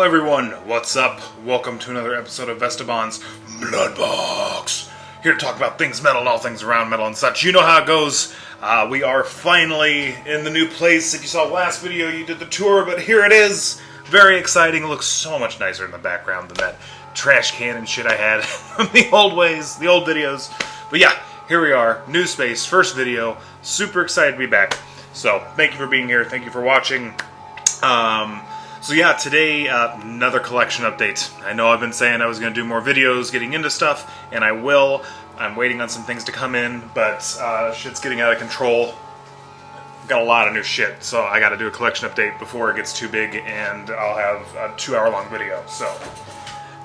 Hello everyone, what's up? Welcome to another episode of Vestabon's Blood Box. Here to talk about things metal and all things around metal and such. You know how it goes. We are finally in the new place. If you saw the last video, you did the tour, but here it is. Very exciting. It looks so much nicer in the background than that trash can and shit I had from the old ways, the old videos. But yeah, here we are. New space, first video. Super excited to be back. So, thank you for being here. Thank you for watching. So yeah, today, another collection update. I know I've been saying I was going to do more videos getting into stuff, and I will. I'm waiting on some things to come in, but shit's getting out of control. Got a lot of new shit, so I got to do a collection update before it gets too big, and I'll have a 2-hour-long video. So,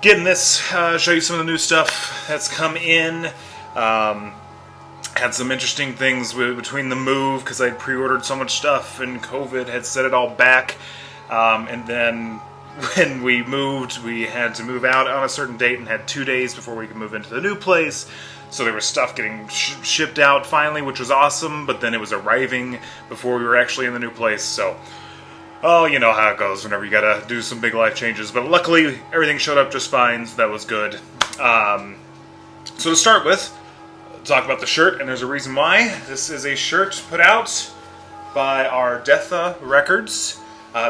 getting this, show you some of the new stuff that's come in. Had some interesting things between the move, because I'd pre-ordered so much stuff, and COVID had set it all back. And then when we moved, we had to move out on a certain date and had 2 days before we could move into the new place. So there was stuff getting shipped out finally, which was awesome, but then it was arriving before we were actually in the new place. So, oh, you know how it goes whenever you gotta do some big life changes. But luckily, everything showed up just fine, so that was good. So to start with, talk about the shirt, and there's a reason why. This is a shirt put out by our Ardetha Records.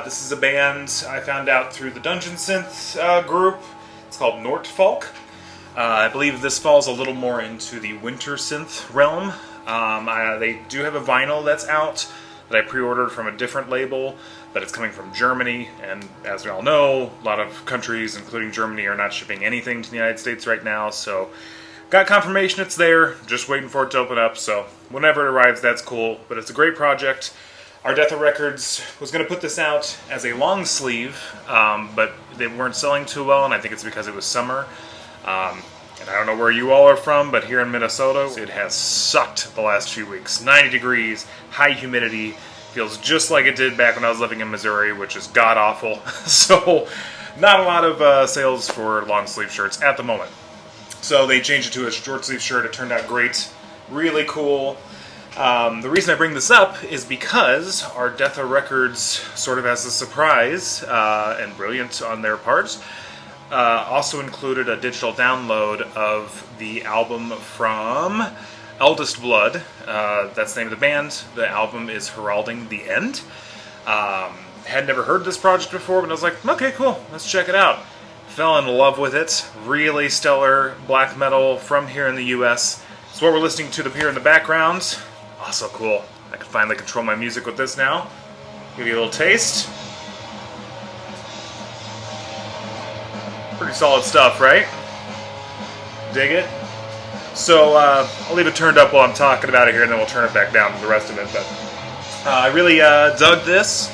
This is a band I found out through the Dungeon Synth group. It's called Nortfalke. I believe this falls a little more into the winter synth realm. They do have a vinyl that's out that I pre-ordered from a different label, but it's coming from Germany, and as we all know, a lot of countries, including Germany, are not shipping anything to the United States right now, so got confirmation it's there, just waiting for it to open up, so whenever it arrives, that's cool, but it's a great project. Ardetha Records was going to put this out as a long sleeve, but they weren't selling too well, and I think it's because it was summer. And I don't know where you all are from, but here in Minnesota, it has sucked the last few weeks. 90 degrees, high humidity, feels just like it did back when I was living in Missouri, which is god-awful. So, not a lot of sales for long sleeve shirts at the moment. So they changed it to a short sleeve shirt. It turned out great. Really cool. The reason I bring this up is because Ardetha Records, sort of as a surprise, and brilliant on their part, also included a digital download of the album from Eldest Blood. That's the name of the band. The album is Heralding the End. Had never heard this project before, but I was like, okay, cool, let's check it out. Fell in love with it. Really stellar black metal from here in the US. It's what we're listening to here in the background. Also cool. I can finally control my music with this now. Give you a little taste. Pretty solid stuff, right? Dig it? So, I'll leave it turned up while I'm talking about it here, and then we'll turn it back down to the rest of it. But I really dug this.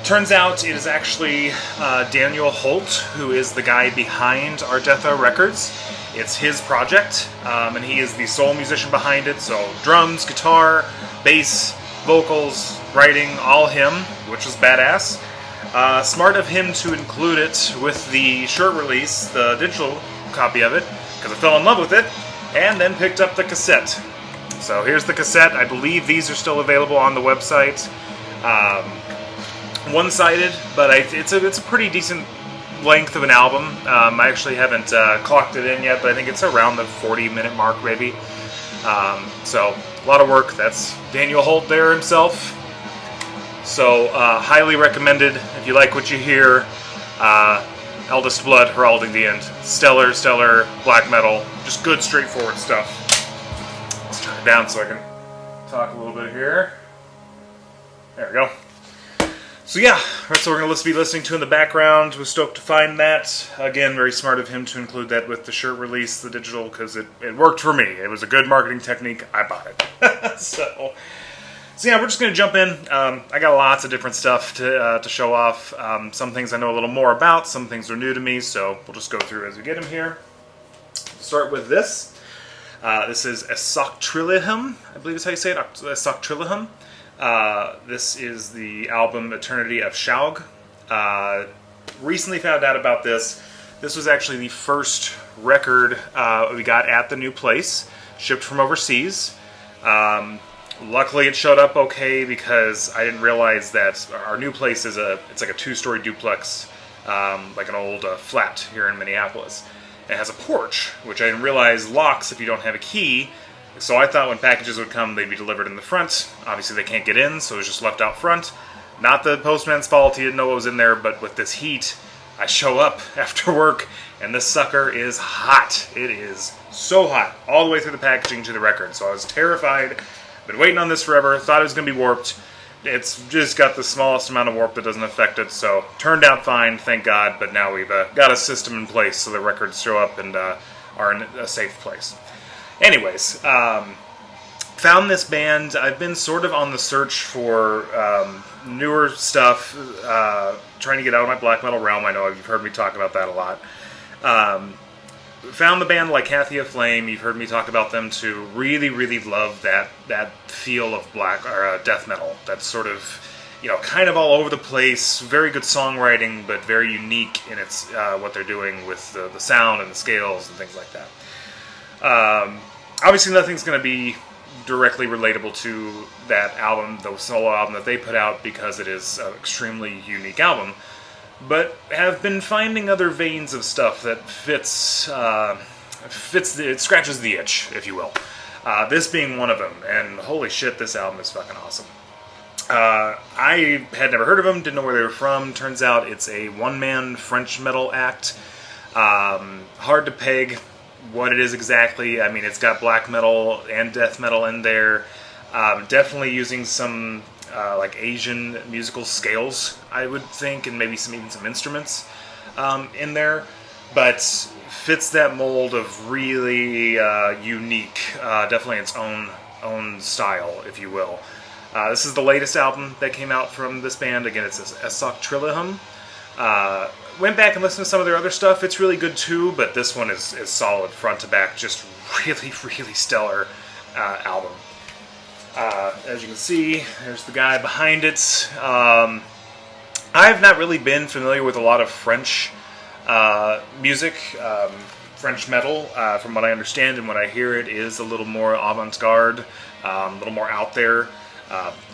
Turns out it is actually Daniel Holt, who is the guy behind Ardetha Records. It's his project, and he is the sole musician behind it, so drums, guitar, bass, vocals, writing, all him, which was badass. Smart of him to include it with the shirt release, the digital copy of it, because I fell in love with it, and then picked up the cassette. So here's the cassette. I believe these are still available on the website. One-sided, but it's a pretty decent length of an album. I actually haven't clocked it in yet, but I think it's around the 40-minute mark, maybe. So, a lot of work. That's Daniel Holt there himself. So, highly recommended if you like what you hear. Eldest Blood, Heralding the End. Stellar black metal. Just good, straightforward stuff. Let's turn it down so I can talk a little bit here. There we go. So yeah, that's what we're going to be listening to in the background. Was stoked to find that. Again, very smart of him to include that with the shirt release, the digital, because it worked for me. It was a good marketing technique. I bought it. So yeah, we're just going to jump in. I got lots of different stuff to show off. Some things I know a little more about. Some things are new to me, so we'll just go through as we get them here. Start with this. This is Esoctrilihum, I believe is how you say it. Esoctrilihum. This is the album Eternity of Shylmagoghnar. Recently found out about this. This was actually the first record we got at the new place, shipped from overseas. Luckily it showed up okay because I didn't realize that our new place is it's like a 2-story duplex like an old flat here in Minneapolis. It has a porch, which I didn't realize locks if you don't have a key. So I thought when packages would come, they'd be delivered in the front. Obviously, they can't get in, so it was just left out front. Not the postman's fault, he didn't know what was in there, but with this heat, I show up after work, and this sucker is hot. It is so hot, all the way through the packaging to the record. So I was terrified. Been waiting on this forever, thought it was going to be warped. It's just got the smallest amount of warp that doesn't affect it, so turned out fine, thank God, but now we've got a system in place so the records show up and are in a safe place. Anyways, found this band. I've been sort of on the search for newer stuff, trying to get out of my black metal realm. I know you've heard me talk about that a lot. Found the band Lycathia Flame. You've heard me talk about them too. Really, really love that feel of black or death metal. That's sort of, kind of all over the place. Very good songwriting, but very unique in its what they're doing with the sound and the scales and things like that. Obviously, nothing's going to be directly relatable to that album, the solo album that they put out, because it is an extremely unique album. But have been finding other veins of stuff that fits it scratches the itch, if you will. This being one of them, and holy shit, this album is fucking awesome. I had never heard of them, didn't know where they were from. Turns out it's a one-man French metal act. Hard to peg what it is exactly. I mean, it's got black metal and death metal in there. Definitely using some like Asian musical scales, I would think, and maybe even some instruments in there. But fits that mold of really unique, definitely its own style, if you will. This is the latest album that came out from this band. Again, it's Esoctrilihum. Went back and listened to some of their other stuff. It's really good too, but this one is solid front to back. Just really, really stellar album. As you can see, there's the guy behind it. I've not really been familiar with a lot of French music. French metal, from what I understand and what I hear, it is a little more avant-garde, a little more out there.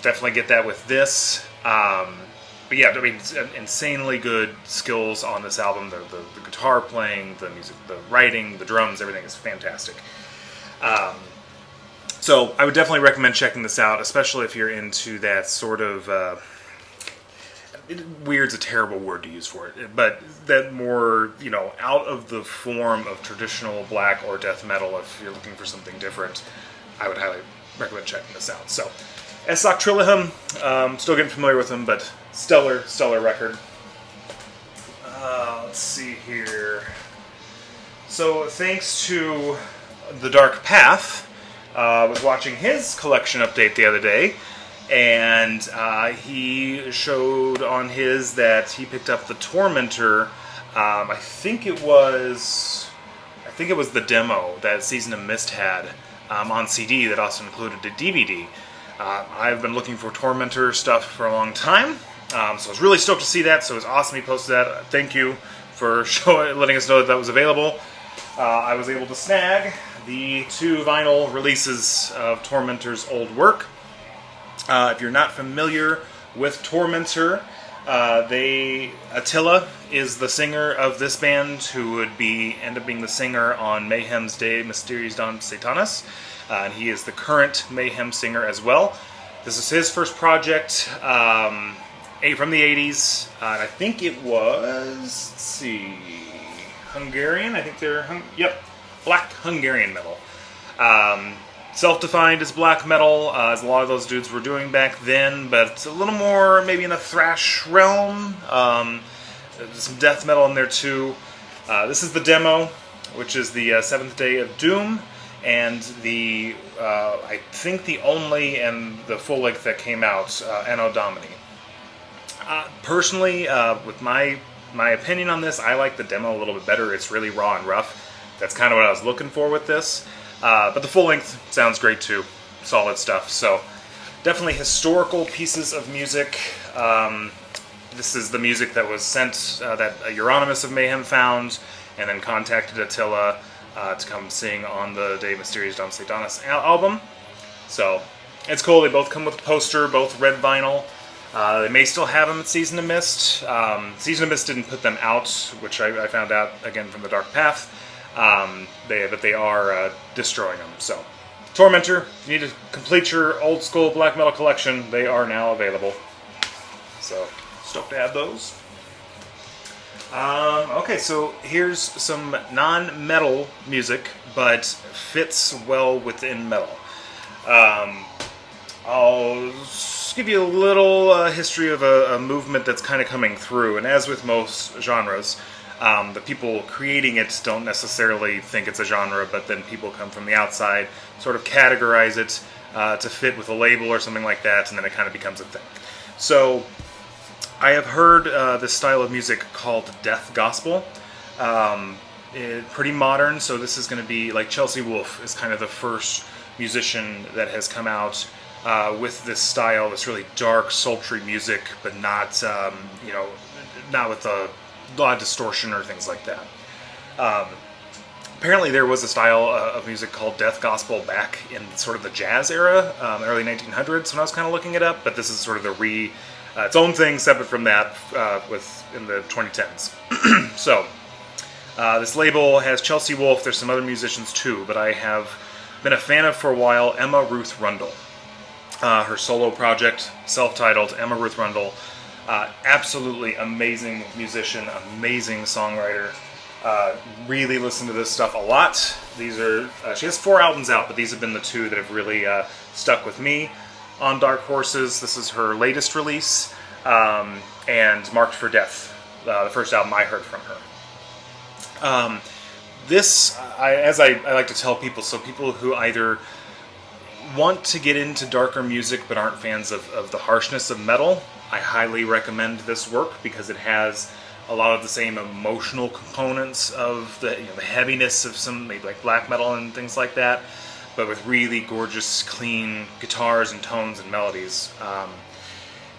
Definitely get that with this. But yeah, I mean, insanely good skills on this album. The guitar playing, the music, the writing, the drums, everything is fantastic. So I would definitely recommend checking this out, especially if you're into that sort of... weird's a terrible word to use for it, but that more, out of the form of traditional black or death metal, if you're looking for something different, I would highly recommend checking this out. So, Esoctrilihum, still getting familiar with them, but stellar record. Let's see here. So, thanks to The Dark Path, I was watching his collection update the other day, and he showed on his that he picked up the Tormentor. I think it was the demo that Season of Mist had on CD that also included a DVD. I've been looking for Tormentor stuff for a long time, so I was really stoked to see that. So it was awesome he posted that. Thank you for letting us know that was available. I was able to snag the 2 vinyl releases of Tormentor's old work. If you're not familiar with Tormentor, Attila is the singer of this band, who would end up being the singer on Mayhem's De Mysteriis Dom Satanas, and he is the current Mayhem singer as well. This is his first project from the 80s, and I think it was, Hungarian? I think they're, black Hungarian metal. Self-defined as black metal, as a lot of those dudes were doing back then, but a little more maybe in the thrash realm. Some death metal in there too. This is the demo, which is the Seventh Day of Doom, and the I think the only and the full length that came out, Anno Domini. Personally, with my opinion on this, I like the demo a little bit better. It's really raw and rough. That's kind of what I was looking for with this. But the full length sounds great too. Solid stuff. So definitely historical pieces of music. This is the music that was sent, that Euronymous of Mayhem found, and then contacted Attila to come sing on the De Mysteriis Dom Satanas album. So it's cool. They both come with a poster, both red vinyl. They may still have them at Season of Mist. Season of Mist didn't put them out, which I found out, again, from the Dark Path. But they are destroying them. So, Tormentor, if you need to complete your old school black metal collection, they are now available. So, stoked to have those. Okay, so here's some non-metal music, but fits well within metal. I'll give you a little history of a movement that's kind of coming through, and as with most genres, the people creating it don't necessarily think it's a genre, but then people come from the outside, sort of categorize it to fit with a label or something like that, and then it kind of becomes a thing. So, I have heard this style of music called death gospel. Pretty modern, so this is going to be like Chelsea Wolfe is kind of the first musician that has come out with this style, this really dark, sultry music, but not, not with a lot of distortion or things like that. Apparently there was a style of music called death gospel back in sort of the jazz era, early 1900s when I was kind of looking it up, but this is sort of the its own thing separate from that in the 2010s. So, this label has Chelsea Wolfe, there's some other musicians too, but I have been a fan of for a while Emma Ruth Rundle. Her solo project, self-titled, Emma Ruth Rundle. Absolutely amazing musician, amazing songwriter. Really listen to this stuff a lot. These are she has 4 albums out, but these have been the 2 that have really stuck with me. On Dark Horses, this is her latest release, and Marked for Death, the first album I heard from her. As I like to tell people, so people who either want to get into darker music but aren't fans of the harshness of metal, I highly recommend this work because it has a lot of the same emotional components of the heaviness of some maybe like black metal and things like that, but with really gorgeous, clean guitars and tones and melodies.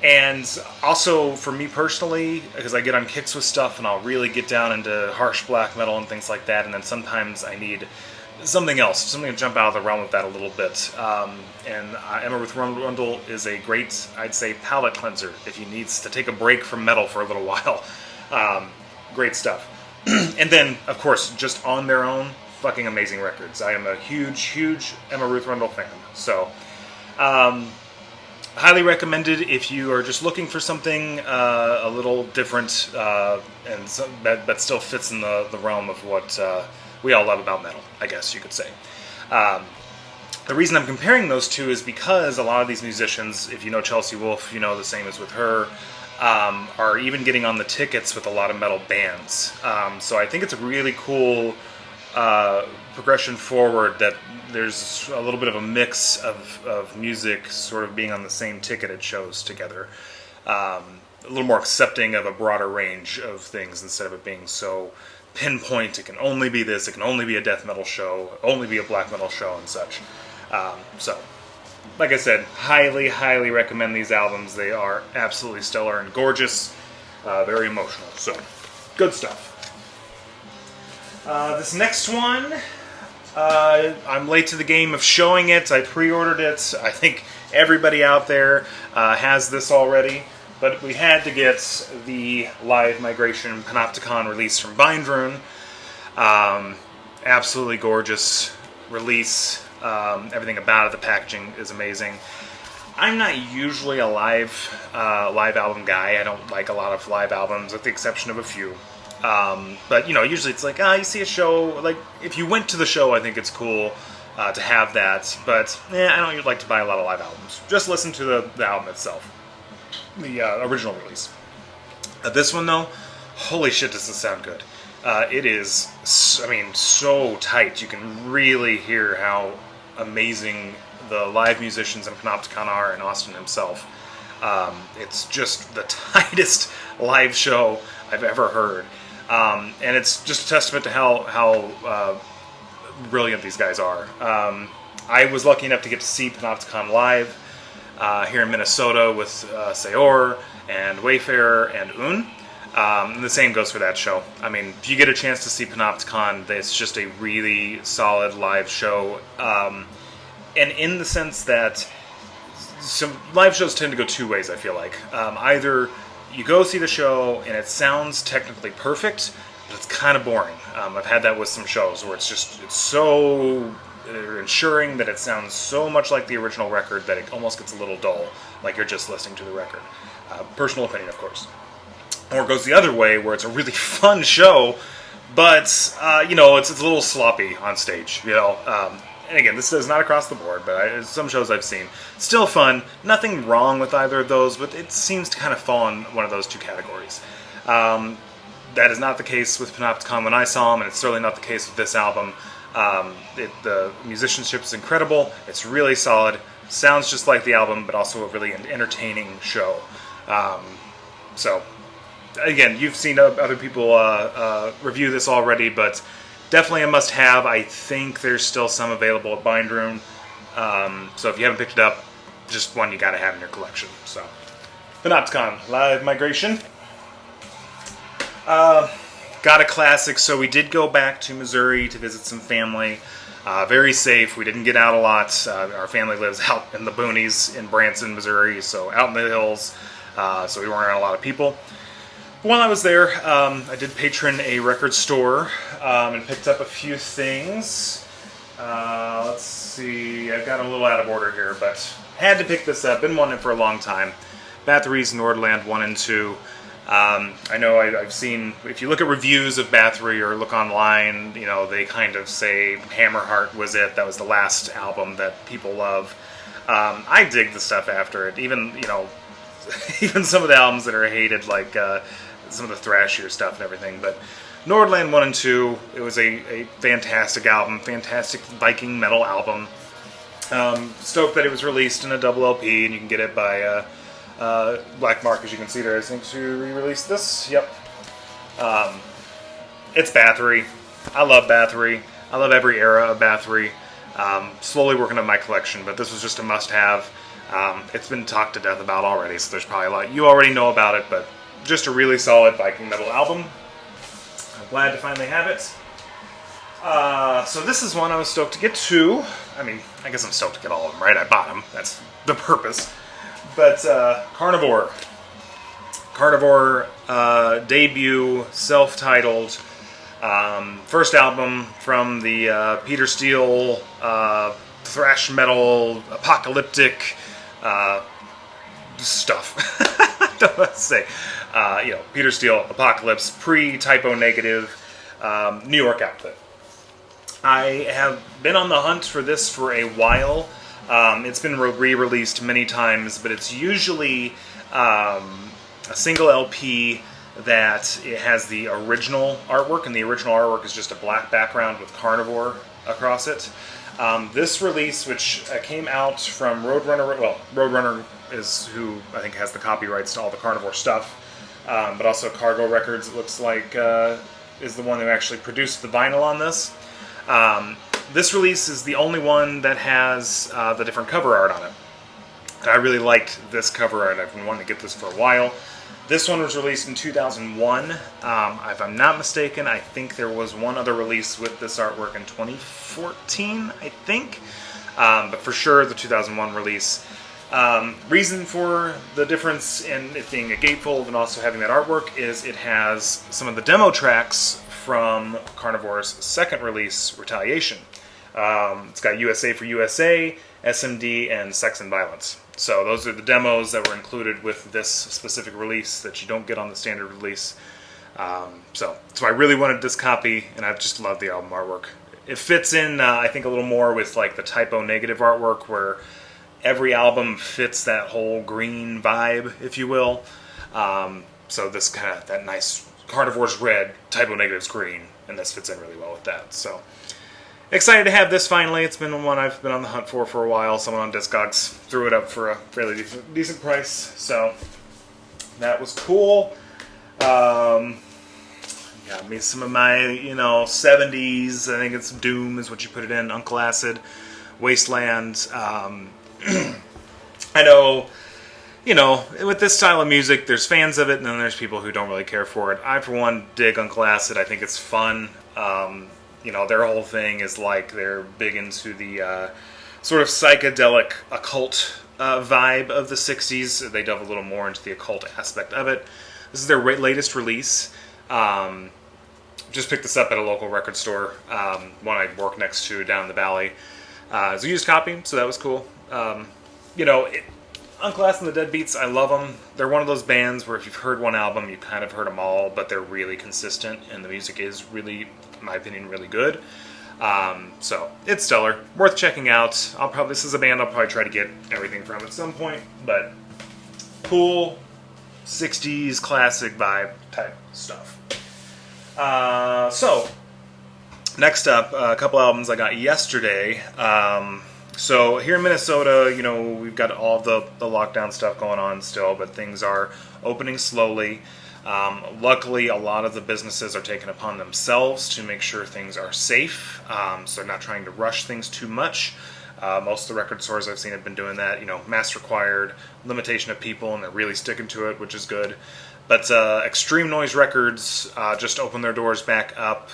And also, for me personally, because I get on kicks with stuff and I'll really get down into harsh black metal and things like that, and then sometimes I need something else, something to jump out of the realm of that a little bit. Emma Ruth Rundle is a great, I'd say, palate cleanser if you need to take a break from metal for a little while. Great stuff. And then, of course, just on their own, fucking amazing records. I am a huge, huge Emma Ruth Rundle fan. So, highly recommended if you are just looking for something a little different that still fits in the realm of what we all love about metal, I guess you could say. The reason I'm comparing those two is because a lot of these musicians, if you know Chelsea Wolfe, you know the same as with her, are even getting on the tickets with a lot of metal bands. So I think it's a really cool progression forward that there's a little bit of a mix of music sort of being on the same ticket at shows together. A little more accepting of a broader range of things instead of it being so pinpoint. It can only be this, it can only be a death metal show, only be a black metal show and such. So, like I said, highly, highly recommend these albums. They are absolutely stellar and gorgeous, very emotional. So, good stuff. This next one, I'm late to the game of showing it. I pre-ordered it. I think everybody out there has this already. But we had to get the live migration Panopticon release from Bindrune. Absolutely gorgeous release. Everything about it, the packaging is amazing. I'm not usually a live album guy. I don't like a lot of live albums, with the exception of a few. But, usually it's like, you see a show, like, if you went to the show, I think it's cool to have that. But, I don't like to buy a lot of live albums. Just listen to the album itself. The original release. This one, though, holy shit, does this sound good. It is, so tight. You can really hear how amazing the live musicians in Panopticon are, and Austin himself. It's just the tightest live show I've ever heard. And it's just a testament to how brilliant these guys are. I was lucky enough to get to see Panopticon live here in Minnesota with Seor and Wayfarer and Un. And the same goes for that show. If you get a chance to see Panopticon, it's just a really solid live show. And in the sense that some live shows tend to go two ways, I feel like. Either you go see the show and it sounds technically perfect, but it's kind of boring. I've had that with some shows where it's so ensuring that it sounds so much like the original record that it almost gets a little dull, like you're just listening to the record. Personal opinion, of course. Or it goes the other way, where it's a really fun show, but, it's a little sloppy on stage, And again, this is not across the board, but some shows I've seen. Still fun, nothing wrong with either of those, but it seems to kind of fall in one of those two categories. That is not the case with Panopticon when I saw them, and it's certainly not the case with this album. The musicianship is incredible, it's really solid, sounds just like the album, but also a really entertaining show. So, again, you've seen other people review this already, but definitely a must-have. I think there's still some available at Bind Room, so if you haven't picked it up, just one you gotta have in your collection. So, Panopticon, Live Migration. Got a classic, so we did go back to Missouri to visit some family. Very safe, we didn't get out a lot. Our family lives out in the boonies in Branson, Missouri, so out in the hills, so we weren't around a lot of people. While I was there, I did patron a record store and picked up a few things. Let's see, I've got a little out of order here, but had to pick this up. Been wanting it for a long time. Bathory's Nordland I and II. I know I've seen, if you look at reviews of Bathory or look online, they kind of say Hammerheart was it. That was the last album that people love. I dig the stuff after it. Even, even some of the albums that are hated, like some of the thrashier stuff and everything. But Nordland I and II, it was a fantastic album, fantastic Viking metal album. Stoked that it was released in a double LP, and you can get it by Black Mark, as you can see there. I think to re-release this. Yep. It's Bathory. I love Bathory. I love every era of Bathory. Slowly working on my collection, but this was just a must-have. It's been talked to death about already, so there's probably a lot you already know about it, but just a really solid Viking metal album. I'm glad to finally have it. So this is one I was stoked to get to. I mean, I guess I'm stoked to get all of them, right? I bought them. That's the purpose. But Carnivore. Carnivore debut, self-titled, first album from the Peter Steele thrash metal apocalyptic stuff. I don't know what to say. Peter Steele, Apocalypse, pre-Typo Negative, New York outfit. I have been on the hunt for this for a while. It's been re-released many times, but it's usually a single LP that it has the original artwork, and the original artwork is just a black background with Carnivore across it. This release, which came out from Roadrunner, Roadrunner is who I think has the copyrights to all the Carnivore stuff, but also Cargo Records, it looks like, is the one who actually produced the vinyl on this. This release is the only one that has the different cover art on it. And I really liked this cover art. I've been wanting to get this for a while. This one was released in 2001. If I'm not mistaken, I think there was one other release with this artwork in 2014, I think. But for sure, the 2001 release. Reason for the difference in it being a gatefold and also having that artwork is it has some of the demo tracks from Carnivore's second release, Retaliation. It's got USA for USA, SMD, and Sex and Violence. So those are the demos that were included with this specific release that you don't get on the standard release. So I really wanted this copy, and I just love the album artwork. It fits in, I think, a little more with like the Typo Negative artwork, where every album fits that whole green vibe, if you will. So this kind of, that nice Carnivore's red, Typo Negative's green, and this fits in really well with that. So excited to have this finally. It's been one I've been on the hunt for a while. Someone on Discogs threw it up for a fairly decent price, so that was cool. Got me some of my, 70s. I think it's Doom is what you put it in. Uncle Acid, Wasteland. I know, with this style of music, there's fans of it, and then there's people who don't really care for it. I, for one, dig Uncle Acid. I think it's fun. Their whole thing is like they're big into the sort of psychedelic occult vibe of the 60s. They delve a little more into the occult aspect of it. This is their latest release. Just picked this up at a local record store, one I work next to down in the valley. It's a used copy, so that was cool. Unclass and the Deadbeats, I love them. They're one of those bands where if you've heard one album, you kind of heard them all, but they're really consistent, and the music is really, in my opinion, really good. So it's stellar, worth checking out. This is a band I'll probably try to get everything from at some point, but cool 60s classic vibe type stuff. So next up, a couple albums I got yesterday. So here in Minnesota, we've got all the lockdown stuff going on still, but things are opening slowly. Luckily, a lot of the businesses are taking upon themselves to make sure things are safe, so they're not trying to rush things too much. Most of the record stores I've seen have been doing that, mask required, limitation of people, and they're really sticking to it, which is good. But Extreme Noise Records just opened their doors back up,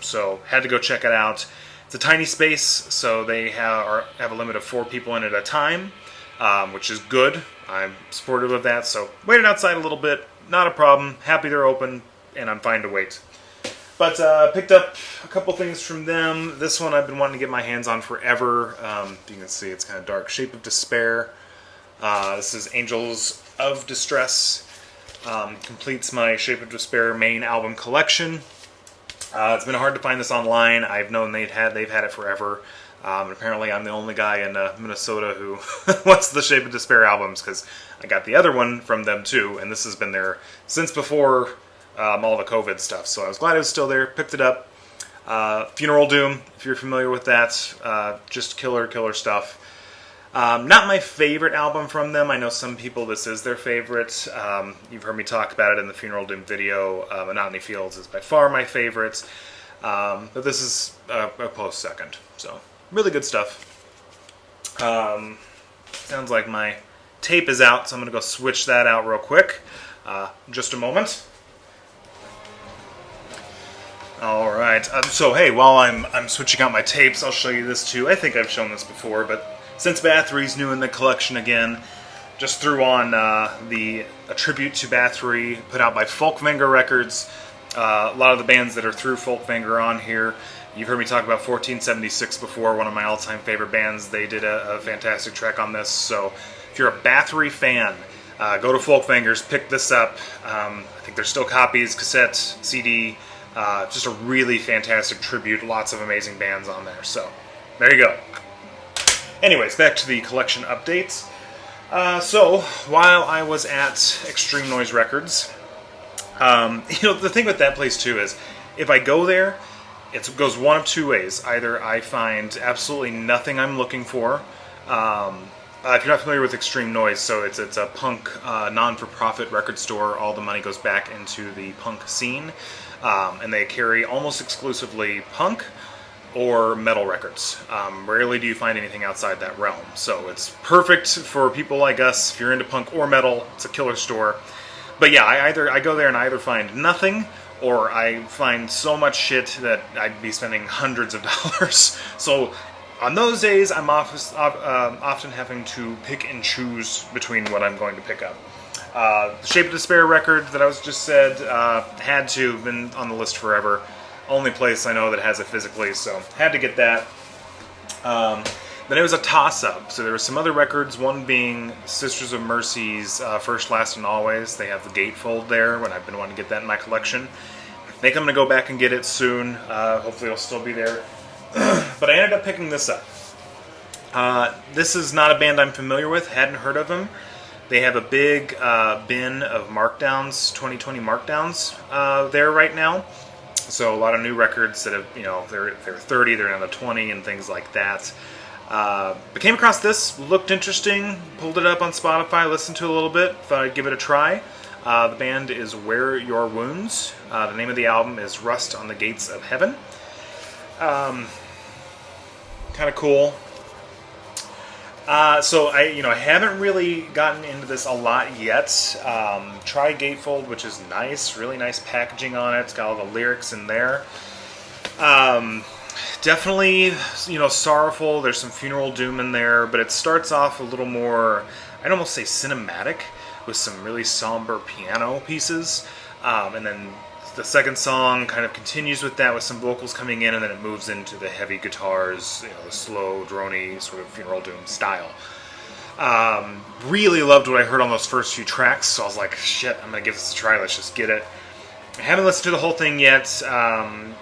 so had to go check it out. It's a tiny space, so they have a limit of 4 people in at a time, which is good. I'm supportive of that, so waited outside a little bit. Not a problem. Happy they're open, and I'm fine to wait. But picked up a couple things from them. This one I've been wanting to get my hands on forever. You can see it's kind of dark. Shape of Despair. This is Angels of Distress. Completes my Shape of Despair main album collection. It's been hard to find this online. I've known they've had it forever. And apparently I'm the only guy in Minnesota who wants the Shape of Despair albums, because I got the other one from them too, and this has been there since before all the COVID stuff. So I was glad it was still there. Picked it up. Funeral Doom, if you're familiar with that. Just killer stuff. Not my favorite album from them. I know some people this is their favorite. You've heard me talk about it in the Funeral Doom video. Monotony Fields is by far my favorite. But this is a close second. So, really good stuff. Sounds like my tape is out, so I'm going to go switch that out real quick. Just a moment. Alright, so hey, while I'm switching out my tapes, I'll show you this too. I think I've shown this before, but since Bathory's new in the collection again, just threw on a tribute to Bathory put out by Folkvangr Records. A lot of the bands that are through Folkvangr are on here. You've heard me talk about 1476 before, one of my all-time favorite bands. They did a fantastic track on this, so if you're a Bathory fan, go to Folkvangr's, pick this up. I think there's still copies, cassette, CD, just a really fantastic tribute, lots of amazing bands on there, so there you go. Anyways, back to the collection updates. So, while I was at Extreme Noise Records, the thing with that place too is, if I go there, it goes one of two ways. Either I find absolutely nothing I'm looking for. If you're not familiar with Extreme Noise, so it's a punk non-for-profit record store. All the money goes back into the punk scene, and they carry almost exclusively punk or metal records. Rarely do you find anything outside that realm. So it's perfect for people like us. If you're into punk or metal, it's a killer store. But yeah, I go there and I either find nothing, or I find so much shit that I'd be spending hundreds of dollars. So on those days, I'm often having to pick and choose between what I'm going to pick up. The Shape of Despair record that I was just said, had to have been on the list forever. Only place I know that has it physically, so had to get that. Then it was a toss-up. So there were some other records, one being Sisters of Mercy's First, Last, and Always. They have the gatefold there, when I've been wanting to get that in my collection. I think I'm going to go back and get it soon. Hopefully it'll still be there. But I ended up picking this up. This is not a band I'm familiar with, hadn't heard of them. They have a big bin of markdowns, 2020 markdowns there right now. So a lot of new records that have, they're 30, they're down to 20, and things like that. But came across this, looked interesting, pulled it up on Spotify, listened to it a little bit, thought I'd give it a try. The band is Wear Your Wounds. The name of the album is Rust on the Gates of Heaven. Kind of cool. So I haven't really gotten into this a lot yet. Try Gatefold, which is nice, really nice packaging on it. It's got all the lyrics in there. Definitely, sorrowful. There's some funeral doom in there, but it starts off a little more, I'd almost say cinematic, with some really somber piano pieces. And then the second song kind of continues with that, with some vocals coming in, and then it moves into the heavy guitars, the slow, droney, sort of funeral doom style. Really loved what I heard on those first few tracks, so I was like, shit, I'm going to give this a try, let's just get it. I haven't listened to the whole thing yet. I'm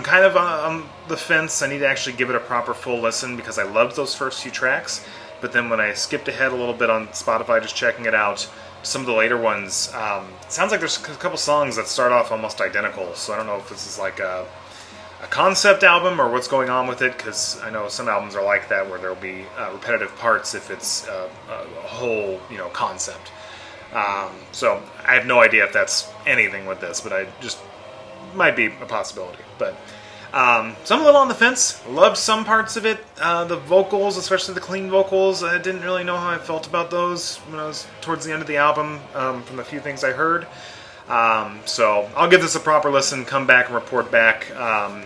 kind of on the fence. I need to actually give it a proper full listen because I loved those first few tracks. But then when I skipped ahead a little bit on Spotify, just checking it out, some of the later ones, it sounds like there's a couple songs that start off almost identical. So I don't know if this is like a concept album or what's going on with it, because I know some albums are like that where there'll be repetitive parts if it's a whole concept. So I have no idea if that's anything with this, but I just might be a possibility. But so I'm a little on the fence. Loved some parts of it. The vocals, especially the clean vocals, I didn't really know how I felt about those when I was towards the end of the album, from the few things I heard. So I'll give this a proper listen, come back and report back. I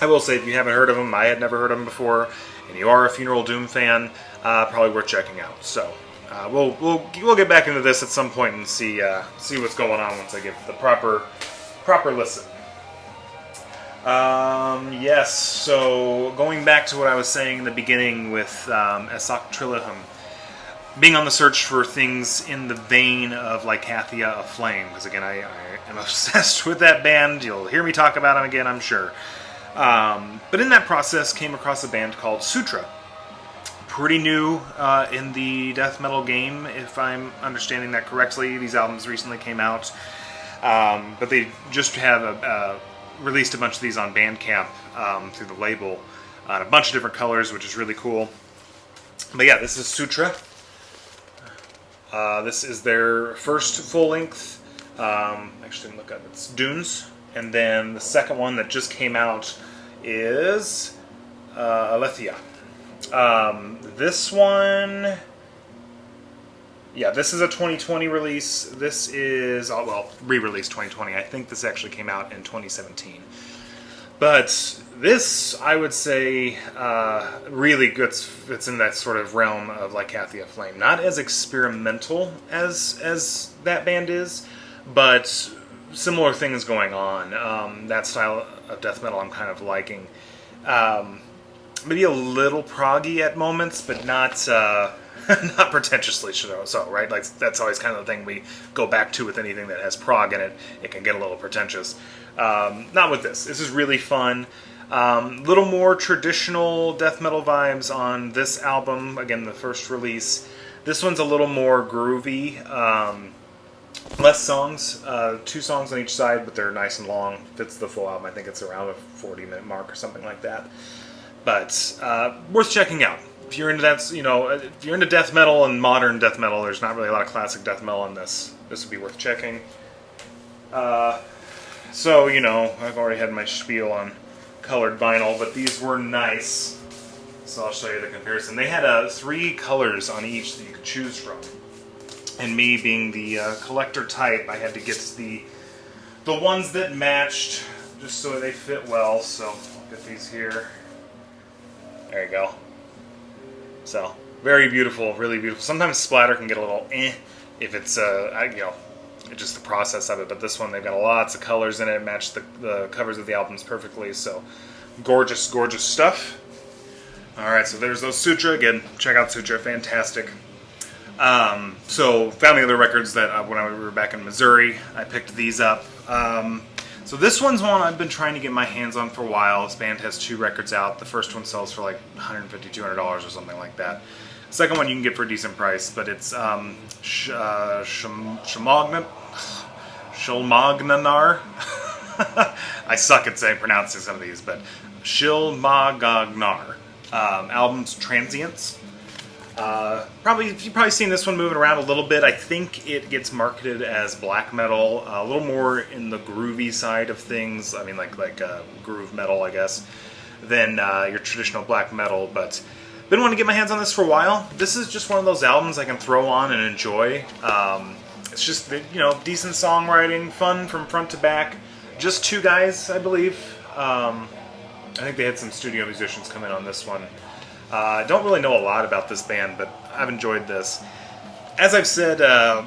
will say, if you haven't heard of them, I had never heard of them before, and you are a Funeral Doom fan, probably worth checking out. So we'll get back into this at some point and see what's going on once I give the proper listen. Yes, so going back to what I was saying in the beginning with Esoctrilihum, being on the search for things in the vein of Lycathia Aflame, because again, I am obsessed with that band. You'll hear me talk about them again, I'm sure. But in that process, came across a band called Sutrah. Pretty new in the death metal game, if I'm understanding that correctly. These albums recently came out. But they just have released a bunch of these on Bandcamp through the label in a bunch of different colors, which is really cool. But yeah, this is Sutrah. This is their first full-length. Actually, didn't look up. It's Dunes. And then the second one that just came out is Aletheia. This one... Yeah, this is a 2020 release. This is, re-released 2020. I think this actually came out in 2017. But this, I would say, really fits in that sort of realm of Lycathia Flame. Not as experimental as that band is, but similar things going on. That style of death metal I'm kind of liking. Maybe a little proggy at moments, but not... not pretentiously so, right? Like, that's always kind of the thing we go back to with anything that has prog in it. It can get a little pretentious. Not with this. This is really fun. Little more traditional death metal vibes on this album. Again, the first release. This one's a little more groovy. Less songs. 2 songs on each side, but they're nice and long. Fits the full album. I think it's around a 40-minute mark or something like that. But worth checking out. If you're into that, if you're into death metal and modern death metal, there's not really a lot of classic death metal in this. This would be worth checking. So, I've already had my spiel on colored vinyl, but these were nice. So I'll show you the comparison. They had 3 colors on each that you could choose from. And me being the collector type, I had to get the ones that matched, just so they fit well. So I'll get these here. There you go. So, very beautiful, really beautiful. Sometimes splatter can get a little if it's, just the process of it. But this one, they've got lots of colors in it. It matched the covers of the albums perfectly. So, gorgeous, gorgeous stuff. Alright, so there's those Sutrah. Again, check out Sutrah. Fantastic. So, found the other records that when we were back in Missouri, I picked these up. So this one's one I've been trying to get my hands on for a while. This band has 2 records out. The first one sells for like $150, $200 or something like that. The second one you can get for a decent price, but it's Shylmagoghnar. I suck at pronouncing some of these, but Shylmagoghnar. Album's Transients. You've probably seen this one moving around a little bit. I think it gets marketed as black metal, a little more in the groovy side of things. I mean, like groove metal, I guess, than your traditional black metal. But been wanting to get my hands on this for a while. This is just one of those albums I can throw on and enjoy. It's just decent songwriting, fun from front to back. Just 2 guys, I believe. I think they had some studio musicians come in on this one. I don't really know a lot about this band, but I've enjoyed this. As I've said, I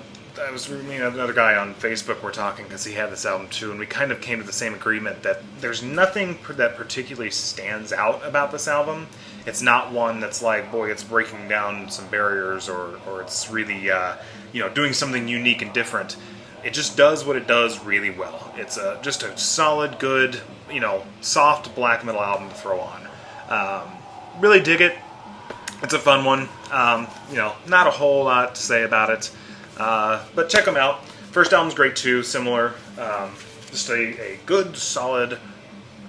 was meeting another guy on Facebook. We're talking because he had this album too, and we kind of came to the same agreement that there's nothing that particularly stands out about this album. It's not one that's like, boy, it's breaking down some barriers, or it's really, doing something unique and different. It just does what it does really well. It's just a solid, good, soft black metal album to throw on. Really dig it. It's a fun one. Not a whole lot to say about it. But check them out. First album's great too, similar. Just a good, solid,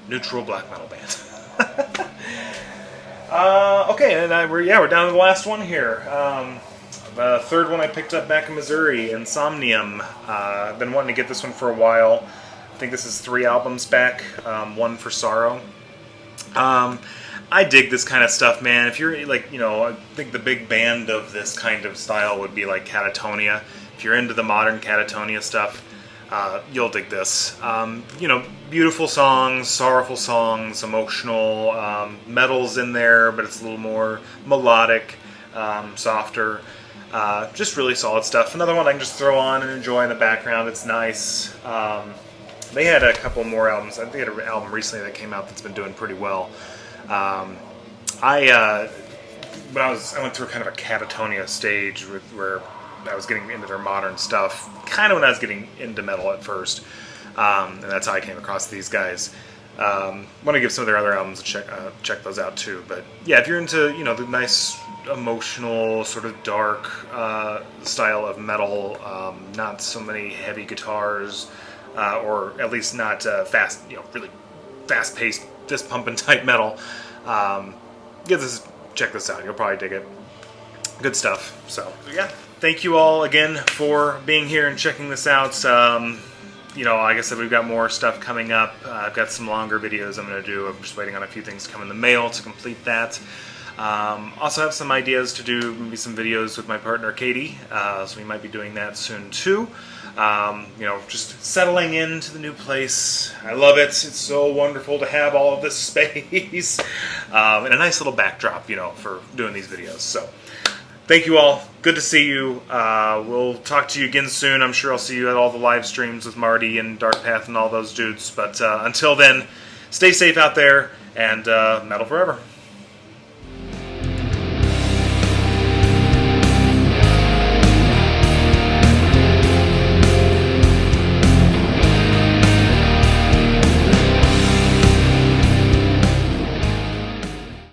neutral black metal band. Okay, and we're down to the last one here. The third one I picked up back in Missouri, Insomnium. I've been wanting to get this one for a while. I think this is 3 albums back, one for Sorrow. I dig this kind of stuff, man. If you're I think the big band of this kind of style would be like Catatonia. If you're into the modern Catatonia stuff, you'll dig this. Beautiful songs, sorrowful songs, emotional, metal's in there, but it's a little more melodic, softer. Just really solid stuff. Another one I can just throw on and enjoy in the background. It's nice. They had a couple more albums. I think they had an album recently that came out that's been doing pretty well. I went through kind of a Catatonia stage where I was getting into their modern stuff, kind of when I was getting into metal at first, and that's how I came across these guys. Want to give some of their other albums a check those out too. But yeah, if you're into the nice emotional sort of dark style of metal, not so many heavy guitars, or at least not fast, really fast-paced, fist-pumping type metal. Check this out. You'll probably dig it. Good stuff. So yeah, thank you all again for being here and checking this out. Like I said, we've got more stuff coming up. I've got some longer videos I'm going to do. I'm just waiting on a few things to come in the mail to complete that. Also have some ideas to do maybe some videos with my partner Katie, so we might be doing that soon too. Just settling into the new place. I love it. It's so wonderful to have all of this space and a nice little backdrop, for doing these videos. So thank you all. Good to see you. We'll talk to you again soon. I'm sure I'll see you at all the live streams with Marty and Dark Path and all those dudes. But until then, stay safe out there, and metal forever.